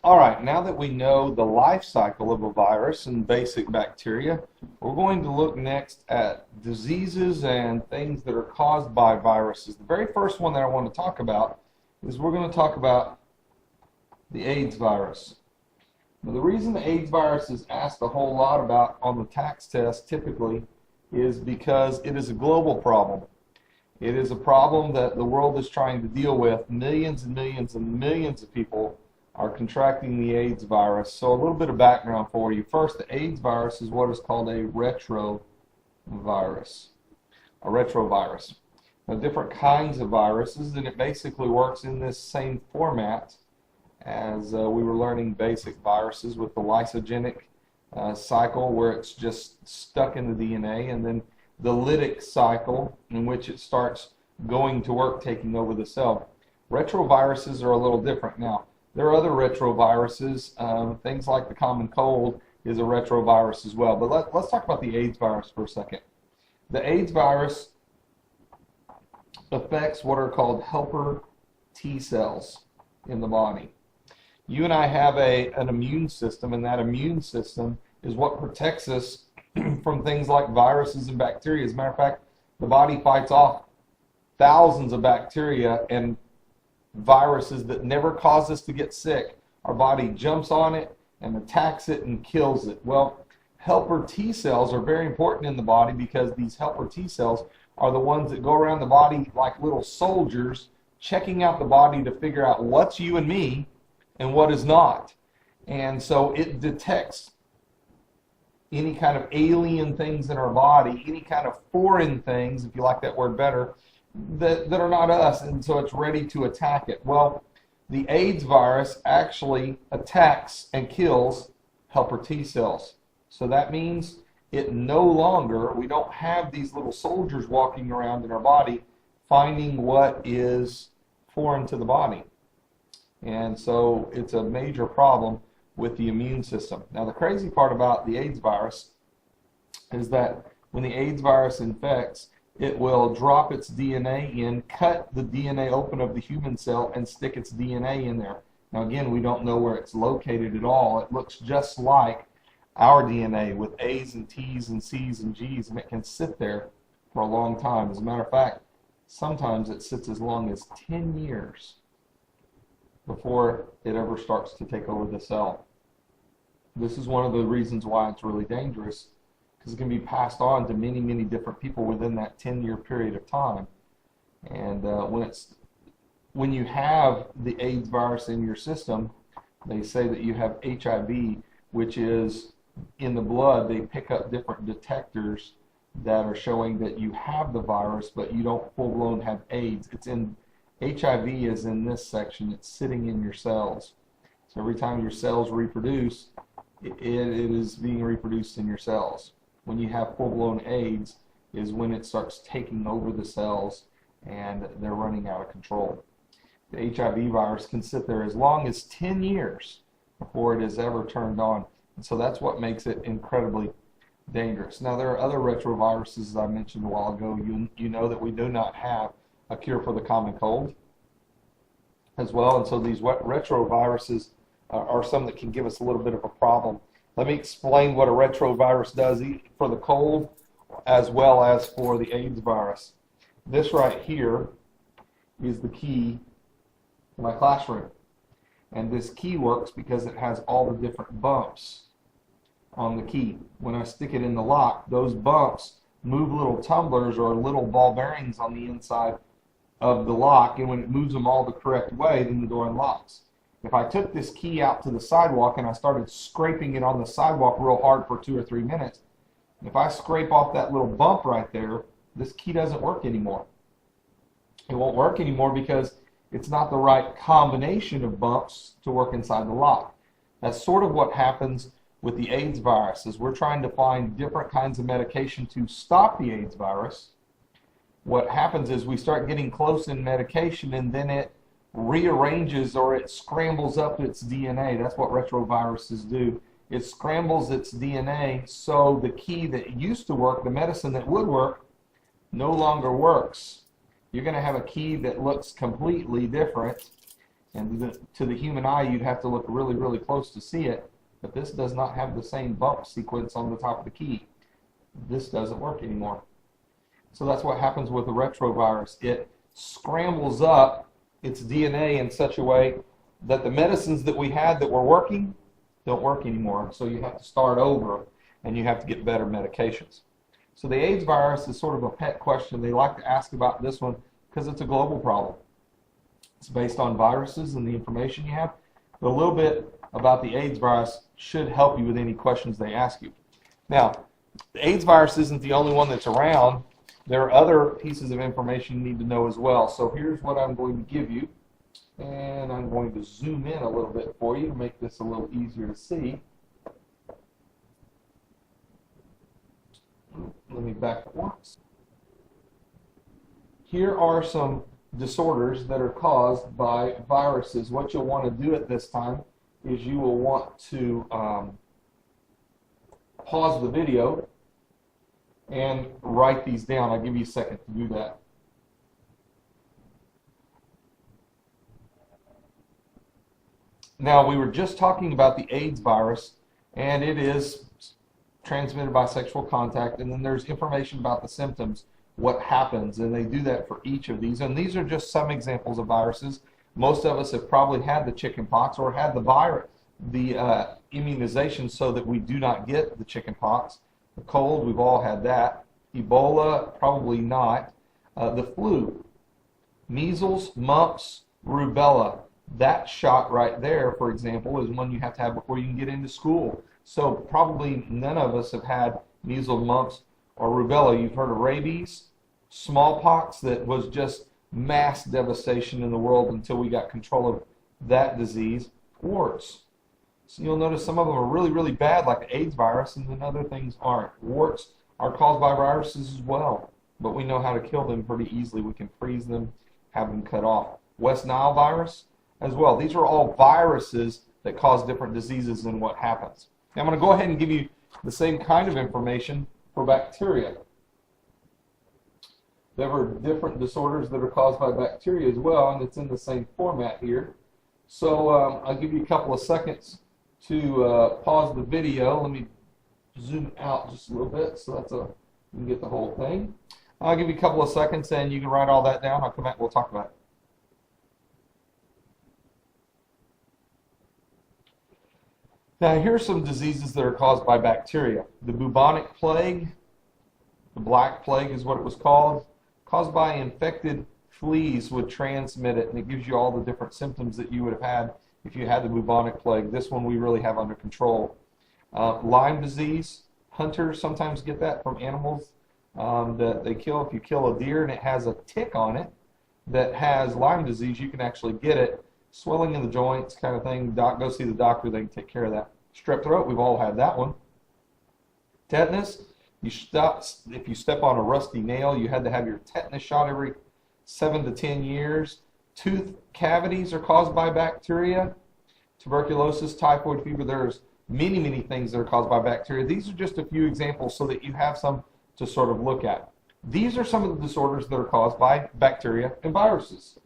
All right, now that we know the life cycle of a virus and basic bacteria, we're going to look next at diseases and things that are caused by viruses. The very first one that I want to talk about is we're going to talk about the AIDS virus. Now, the reason the AIDS virus is asked a whole lot about on the tax test typically is because it is a global problem. It is a problem that the world is trying to deal with. Millions and millions and millions of people are contracting the AIDS virus. So a little bit of background for you. First, the AIDS virus is what is called a retrovirus. A retrovirus. Now, different kinds of viruses, and it basically works in this same format as we were learning basic viruses with the lysogenic cycle, where it's just stuck in the DNA, and then the lytic cycle, in which it starts going to work, taking over the cell. Retroviruses are a little different. Now, there are other retroviruses. Things like the common cold is a retrovirus as well. But let's talk about the AIDS virus for a second. The AIDS virus affects what are called helper T cells in the body. You and I have an immune system, and that immune system is what protects us from things like viruses and bacteria. As a matter of fact, the body fights off thousands of bacteria and viruses that never cause us to get sick. Our body jumps on it and attacks it and kills it. Well, helper T cells are very important in the body because these helper T cells are the ones that go around the body like little soldiers, checking out the body to figure out what's you and me and what is not. And so it detects any kind of alien things in our body, any kind of foreign things, if you like that word better, that are not us, and so it's ready to attack it. Well, the AIDS virus actually attacks and kills helper T cells. So that means it no longer, we don't have these little soldiers walking around in our body finding what is foreign to the body. And so it's a major problem with the immune system. Now, the crazy part about the AIDS virus is that when the AIDS virus infects, it will drop its DNA in, cut the DNA open of the human cell, and stick its DNA in there. Now, again, we don't know where it's located at all. It looks just like our DNA with A's and T's and C's and G's, and it can sit there for a long time. As a matter of fact, sometimes it sits as long as 10 years before it ever starts to take over the cell. This is one of the reasons why it's really dangerous, because it can be passed on to many, many different people within that 10-year period of time. And when you have the AIDS virus in your system, they say that you have HIV, which is in the blood. They pick up different detectors that are showing that you have the virus, but you don't full-blown have AIDS. HIV is in this section. It's sitting in your cells. So every time your cells reproduce, it is being reproduced in your cells. When you have full-blown AIDS is when it starts taking over the cells and they're running out of control. The HIV virus can sit there as long as 10 years before it is ever turned on. And so that's what makes it incredibly dangerous. Now, there are other retroviruses, as I mentioned a while ago. You know that we do not have a cure for the common cold as well. And so these retroviruses are some that can give us a little bit of a problem. Let me explain what a retrovirus does for the cold as well as for the AIDS virus. This right here is the key to my classroom. And this key works because it has all the different bumps on the key. When I stick it in the lock, those bumps move little tumblers or little ball bearings on the inside of the lock, and when it moves them all the correct way, then the door unlocks. If I took this key out to the sidewalk and I started scraping it on the sidewalk real hard for 2 or 3 minutes, if I scrape off that little bump right there, this key doesn't work anymore. It won't work anymore because it's not the right combination of bumps to work inside the lock. That's sort of what happens with the AIDS virus, is we're trying to find different kinds of medication to stop the AIDS virus. What happens is we start getting close in medication, and then it rearranges or it scrambles up its DNA. That's what retroviruses do. It scrambles its DNA so the key that used to work, the medicine that would work, no longer works. You're going to have a key that looks completely different, And to the human eye, you'd have to look really, really close to see it, but this does not have the same bump sequence on the top of the key. This doesn't work anymore. So that's what happens with the retrovirus. It scrambles up its DNA in such a way that the medicines that we had that were working don't work anymore. So you have to start over, and you have to get better medications. So the AIDS virus is sort of a pet question. They like to ask about this one because it's a global problem. It's based on viruses and the information you have. But a little bit about the AIDS virus should help you with any questions they ask you. Now, the AIDS virus isn't the only one that's around. There are other pieces of information you need to know as well. So here's what I'm going to give you. And I'm going to zoom in a little bit for you to make this a little easier to see. Let me back up once. Here are some disorders that are caused by viruses. What you'll want to do at this time is you will want to pause the video and write these down. I'll give you a second to do that. Now, we were just talking about the AIDS virus, and it is transmitted by sexual contact, and then there's information about the symptoms, what happens, and they do that for each of these. And these are just some examples of viruses. Most of us have probably had the chickenpox or had the virus, the immunization so that we do not get the chickenpox. The cold, we've all had that. Ebola, probably not. The flu, measles, mumps, rubella. That shot right there, for example, is one you have to have before you can get into school. So probably none of us have had measles, mumps, or rubella. You've heard of rabies, smallpox, that was just mass devastation in the world until we got control of that disease. Warts. So you'll notice some of them are really, really bad, like the AIDS virus, and then other things aren't. Warts are caused by viruses as well, but we know how to kill them pretty easily. We can freeze them, have them cut off. West Nile virus as well. These are all viruses that cause different diseases and what happens. Now I'm going to go ahead and give you the same kind of information for bacteria. There are different disorders that are caused by bacteria as well, and it's in the same format here. So I'll give you a couple of seconds to pause the video. Let me zoom out just a little bit so that's you can get the whole thing. I'll give you a couple of seconds and you can write all that down. I'll come back and we'll talk about it. Now, here are some diseases that are caused by bacteria. The bubonic plague, the black plague is what it was called, caused by infected fleas would transmit it, and it gives you all the different symptoms that you would have had if you had the bubonic plague. This one we really have under control. Lyme disease, hunters sometimes get that from animals that they kill. If you kill a deer and it has a tick on it that has Lyme disease, you can actually get it. Swelling in the joints kind of thing. Go see the doctor, they can take care of that. Strep throat, we've all had that one. Tetanus, if you step on a rusty nail, you had to have your tetanus shot every 7 to 10 years. Tooth cavities are caused by bacteria. Tuberculosis, typhoid fever, there's many, many things that are caused by bacteria. These are just a few examples so that you have some to sort of look at. These are some of the disorders that are caused by bacteria and viruses.